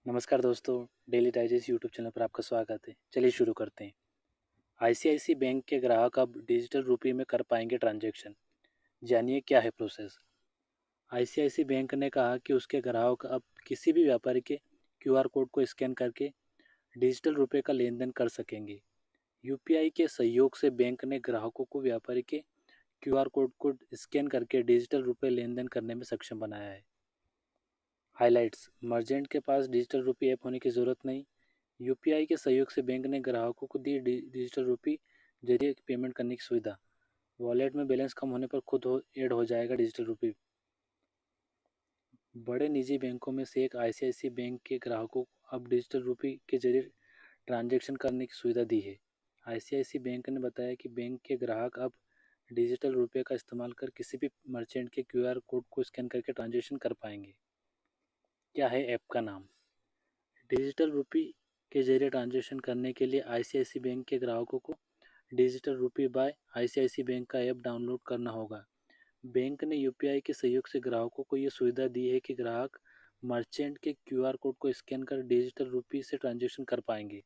नमस्कार दोस्तों, daily digest YouTube channel पर आपका स्वागत है। चलिए शुरू करते हैं। आईसीआईसी बैंक के ग्राहक अब डिजिटल रुपये में कर पाएंगे ट्रांजैक्शन। जानिए क्या है प्रोसेस। आईसीआईसी बैंक ने कहा कि उसके ग्राहक अब किसी भी व्यापारी के क्यूआर कोड को स्कैन करके डिजिटल रुपये का लेन देन कर सकेंगे। यूपीआई के सहयोग से बैंक ने ग्राहकों को व्यापारी के क्यूआर कोड को स्कैन करके डिजिटल रुपये लेन देन करने में सक्षम बनाया है। हाइलाइट्स: मर्चेंट के पास डिजिटल रुपये ऐप होने की ज़रूरत नहीं। यूपीआई के सहयोग से बैंक ने ग्राहकों को दी डिजिटल रुपये जरिए पेमेंट करने की सुविधा। वॉलेट में बैलेंस कम होने पर खुद ऐड हो जाएगा डिजिटल रुपये। बड़े निजी बैंकों में से एक आईसीआईसी बैंक के ग्राहकों को अब डिजिटल रुपये के जरिए ट्रांजैक्शन करने की सुविधा दी है। आईसीआईसी बैंक ने बताया कि बैंक के ग्राहक अब डिजिटल रुपये का इस्तेमाल कर किसी भी मर्चेंट के क्यूआर कोड को स्कैन करके ट्रांजैक्शन कर पाएंगे। क्या है ऐप का नाम? डिजिटल रुपये के जरिए ट्रांजैक्शन करने के लिए आईसीआईसी बैंक के ग्राहकों को डिजिटल रुपये बाय आईसीआईसी बैंक का ऐप डाउनलोड करना होगा। बैंक ने यूपीआई के सहयोग से ग्राहकों को ये सुविधा दी है कि ग्राहक मर्चेंट के क्यूआर कोड को स्कैन कर डिजिटल रुपये से ट्रांजैक्शन कर पाएंगे।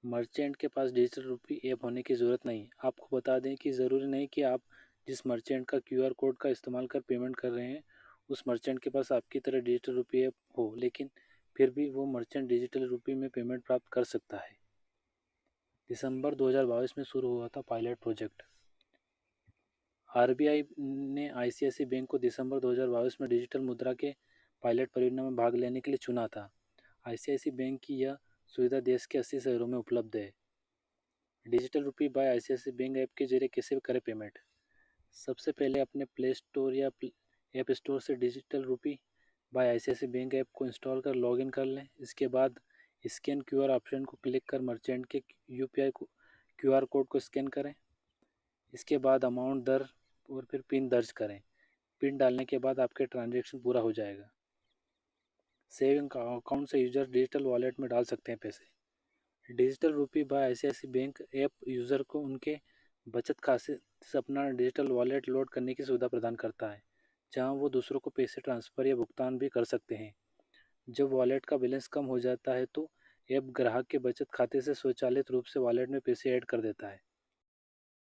मर्चेंट के पास डिजिटल रुपये ऐप होने की ज़रूरत नहीं। आपको बता दें कि ज़रूरी नहीं कि आप जिस मर्चेंट का क्यूआर कोड का इस्तेमाल कर पेमेंट कर रहे हैं उस मर्चेंट के पास आपकी तरह डिजिटल रुपये ऐप हो, लेकिन फिर भी वो मर्चेंट डिजिटल रुपये में पेमेंट प्राप्त कर सकता है। दिसंबर 2022 में शुरू हुआ था पायलट प्रोजेक्ट। आरबीआई ने आईसीआईसी बैंक को दिसंबर 2022 में डिजिटल मुद्रा के पायलट परियोजना में भाग लेने के लिए चुना था। आईसीआईसी बैंक की यह सुविधा देश के 80 शहरों में उपलब्ध है। डिजिटल रुपये बाय आईसीआईसी बैंक ऐप के जरिए कैसे करें पेमेंट? सबसे पहले अपने प्ले स्टोर या ऐप स्टोर से डिजिटल रुपये बाय आईसीआईसी बैंक ऐप को इंस्टॉल कर लॉगिन कर लें। इसके बाद स्कैन क्यूआर ऑप्शन को क्लिक कर मर्चेंट के यूपीआई क्यूआर कोड को स्कैन करें। इसके बाद अमाउंट दर और फिर पिन दर्ज करें। पिन डालने के बाद आपके ट्रांजैक्शन पूरा हो जाएगा। सेविंग अकाउंट से यूजर डिजिटल वॉलेट में डाल सकते हैं पैसे। डिजिटल रुपये by ICICI bank app user को उनके बचत खाते से अपना डिजिटल वॉलेट लोड करने की सुविधा प्रदान करता है, जहां वो दूसरों को पैसे ट्रांसफ़र या भुगतान भी कर सकते हैं। जब वॉलेट का बैलेंस कम हो जाता है तो ऐप ग्राहक के बचत खाते से स्वचालित रूप से वॉलेट में पैसे ऐड कर देता है।